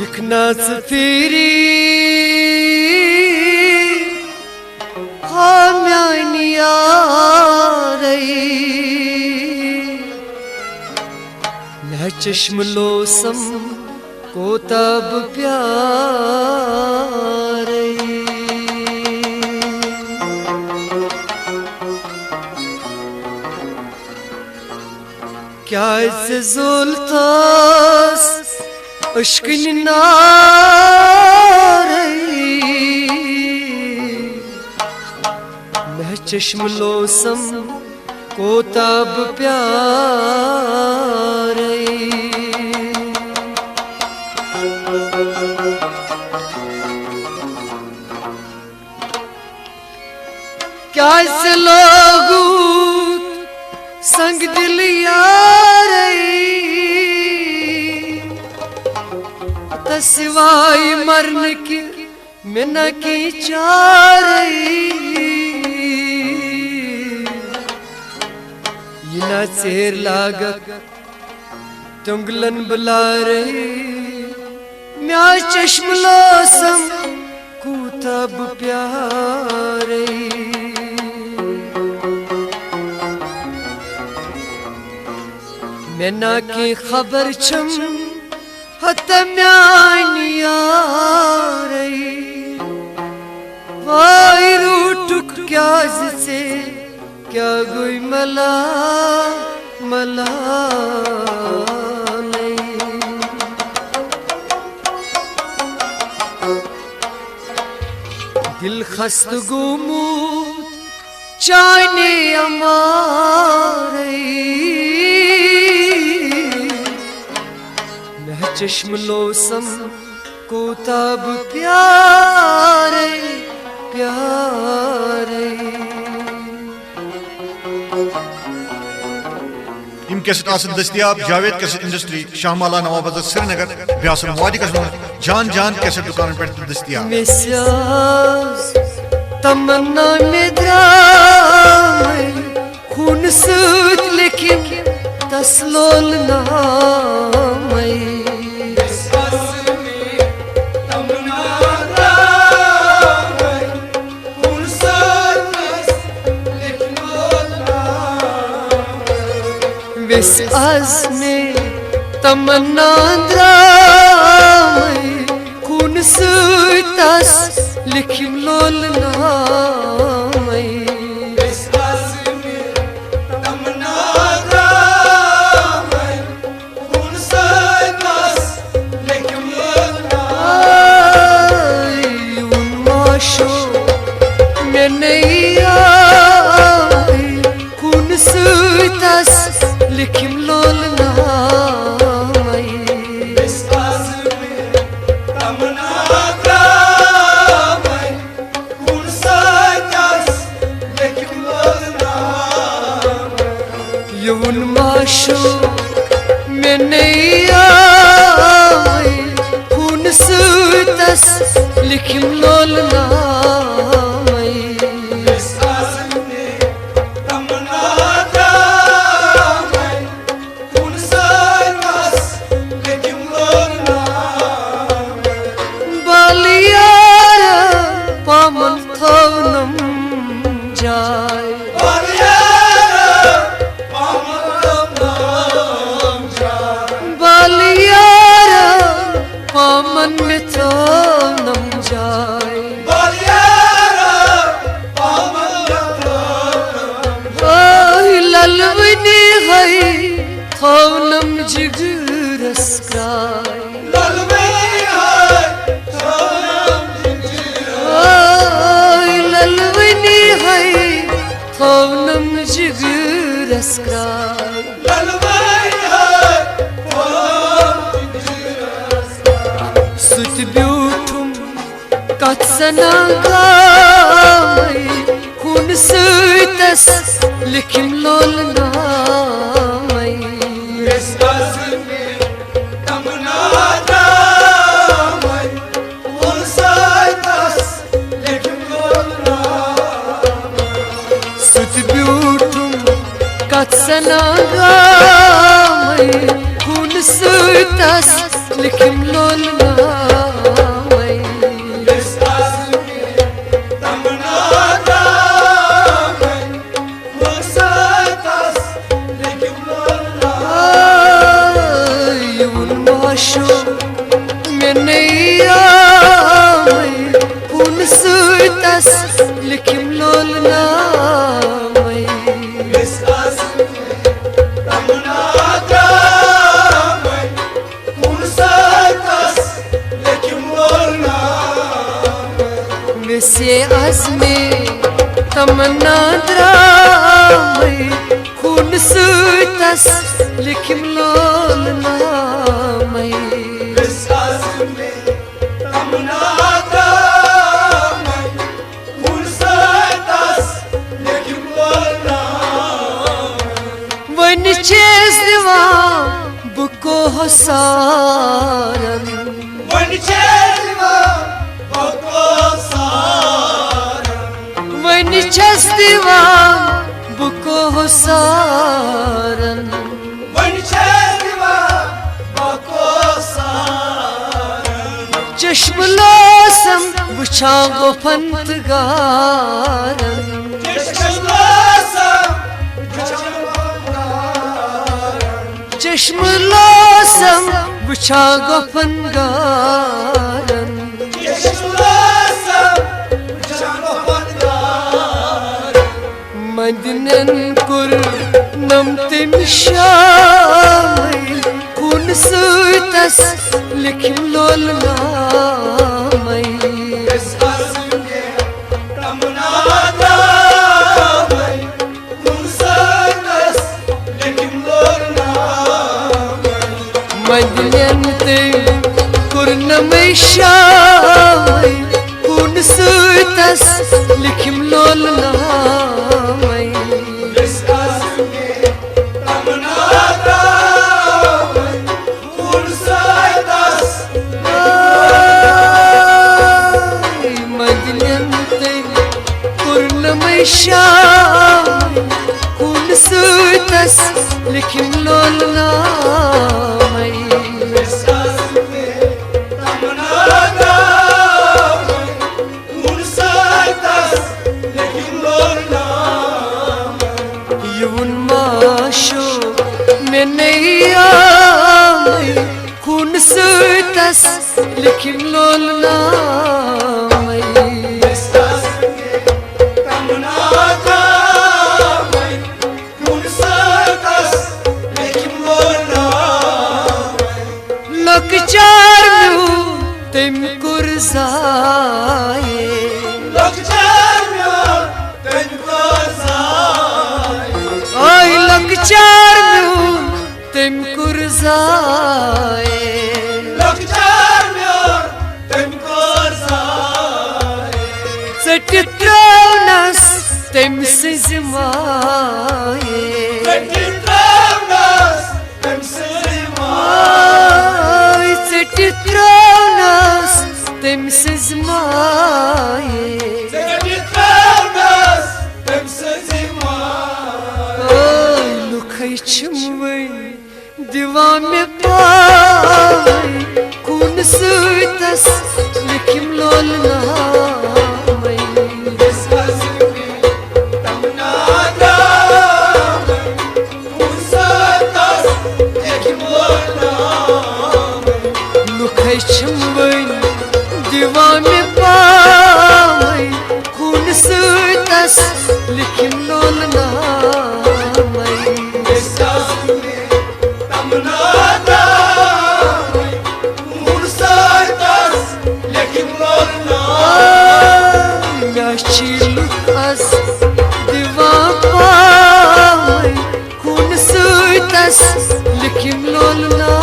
लिखनाच फेरी खाम्यानी यारई मैं चश्म लोसम को तब प्यारई क्या इसे ज़ुल्तास अश्किन नारई मैं चश्म लोसम को तब प्यारई क्या इसे लोगू संग दिल यारई सिवाय मरने की मैं न की चारई ये न चेर लागत तुंगलन बुला रही म्या चश्म लोसम को तब प्यारई मैं न की खबर छम हतम्यानी यारई वाई रूटुक क्या से क्या गुई मला मला दिल खस्त गुमूत चाहने अमारई चश्म लोसम को तब प्यारे प्यारे इम कैसेट आसन दस्तियाब जावेद कैसेट इंडस्ट्री शाहमाला नवाबाद श्रीनगर ब्यासन वादी कसम जान जान कैसेट दुकान पर दस्तियाब मिसाज तमन्ना में द्राम खून सूत लेकिन तस्लोल नामई विस आज़मे तमन्ना द्राम खून सूतस लिखिम लोल नामई विस आज़मे तमन्ना द्राम खून सूतस लिखिम लोल नामई उन माशो में नहीं आई खून सूतस लिखिम लोल नामई विस आज़मे तमन्ना द्राम खून सूतस लिखिम लोल नामई यून माशो में नहीं आई खून सूतस लिखिम लोल नामई विस आज़मे तमन्ना पामन थवनम जाय बालियारा पामन में थवनम जाय ललवनी है थवनम जिगरस क्राय थवनम जिगरस क्राय सुत ब्यूठुम कत्सना गाय खून सूतस लिखिम लोल नामई विस आज़मे तमन्ना द्राम खून सूतस लिखिम लोल कत्सना गाय खून सूतस लिखिम लोलना लिखिम लोलना से आज़मे तमन्ना द्रामई खून सूतस लिखिम लोलना वन चेस दिवा बुको हसारन वन चेस दिवा बुको हसारन चश्म लोसम बुछा गो फंत गारन चश्म लोसम बुछा गो फंत गारन मदनन कुर नमतिम शाय खून सूतस लिखिम लोलना मदनन कुर नमतिम शाय खून सूतस लिखिम लोलना खून सूतस लिखिम लोलना युवन माशो में नैया खून सूतस लिखिम लोलना तेम कुर्जाए आई लकचार में तेम कुर्जाए सटित्रौनस तेम सिजमाए सटित्रौनस तेम सिजमाए लुखै छुमवै दिवा में पाय खून सूतस लिखिम लोलना लुखै छुमवै दिवा में पाय खून सूतस लिखिम लोलना लुखस दिवा पाय खून सूतस लिखिम लोलना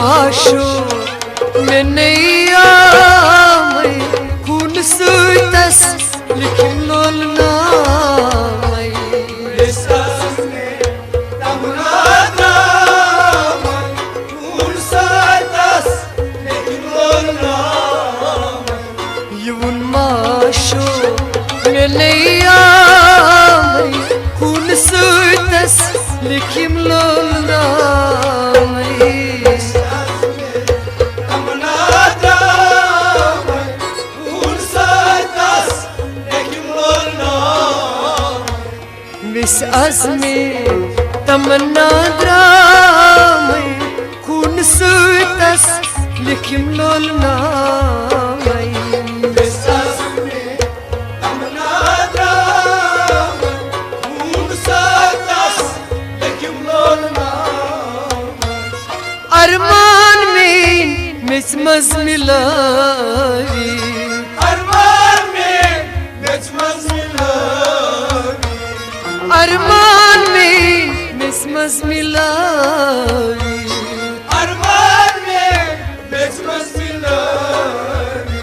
माशो में नैया खून सूतस लिखिम लोलना बिस आज़मे तमन्ना द्रामै खून सुतस लिखिम लोल नामै बिस आज़मे तमन्ना द्रामै खून सुतस लिखिम लोल नामै अरमान में मिस मज मिलावी अरमान में मिस मज मिलावी अरमान में मिस मज मिलावी अरमान में मिस मज मिलावी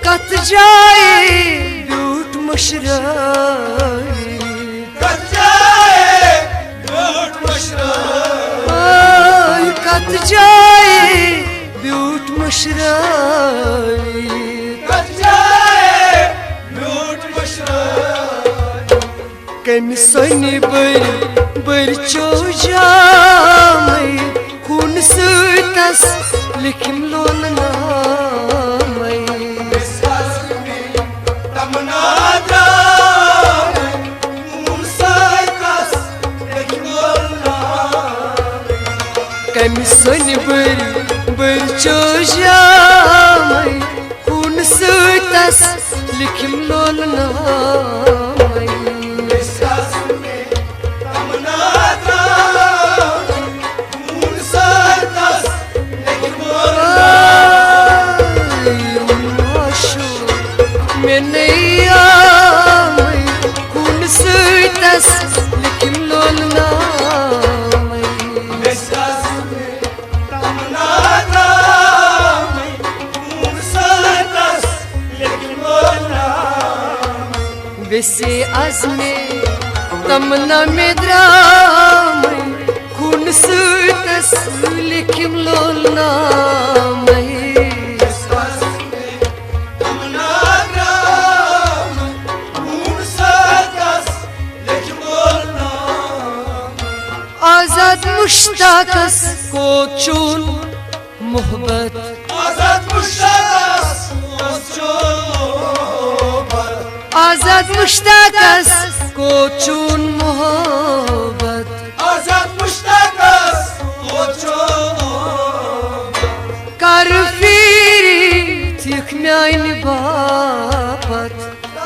कत जाए ब्यूट मुशरावी कत जाए ब्यूट मुशरावी कत जाए ब्यूट मुशरावी कत जाए ब्यूट मुशरावी कमि सोनि बर चो जामै खून सुतस लिखिम लोल नामै बिस आज़मे तमन्ना द्रामै खून सुतस लिखिम लोल नामै कमि सोनि बर चो जामै खून सुतस लिखिम लोल नामै बिस आज़मे तमन्ना द्रामै खून सुतस लिखिम लोल नामै माशो में नैया मैं खून सुतस लिखिम लोल नामै बिस आज़मे तमन्ना द्रामै खून सुतस लिखिम लोल नामै बिसे आज़मे तमन्ना में द्रामै खून सुतस लिखिम लोल नामै बिस आज़मे तमन्ना द्रामै खून सुतस लिखिम लोल नामै आज़ाद मुश्ताक़स को चून मोहब्बत आज़ाद मुश्ताक़स को चून मोहब्बत आज़ाद मुश्ताक़स को चून मोहब्बत आज़ाद मुश्ताक़स को चून कर फिरी थिक म्यानि बापत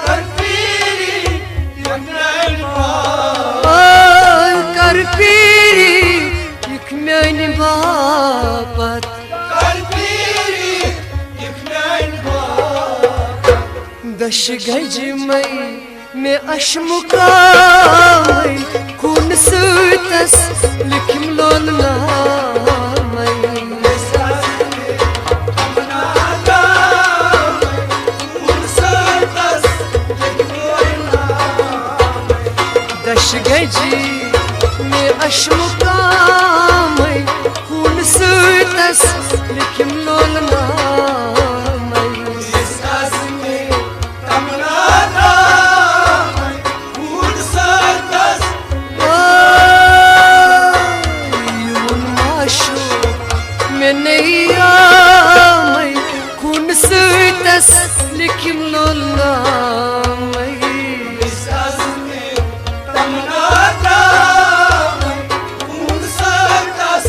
कर फिरी थिक म्यानि बापत कर फिरी थिक म्यानि बापत कर फिरी थिक म्यानि बापत दश गज में अशमुकामै खून सुतस लिखिम लोल नामै बिस आज़मे तमन्ना द्रामै खून सुतस लिखिम लोल नामै दश गज में अशमुकामै खून सुतस लिखिम लोल नामै बिस आज़मे तमन्ना द्रामै खून सुतस माशो में नैया मैं खून सुतस लिखिम लोल नामै बिस आज़मे तमन्ना द्रामै खून सुतस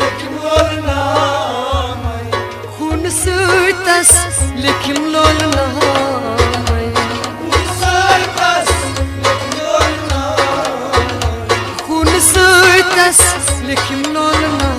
लिखिम लोल नामै खून सुतस लिखिम लोल नामै खून सुतस लिखिम लोल नामै खून सुतस लिखिम लोल नामै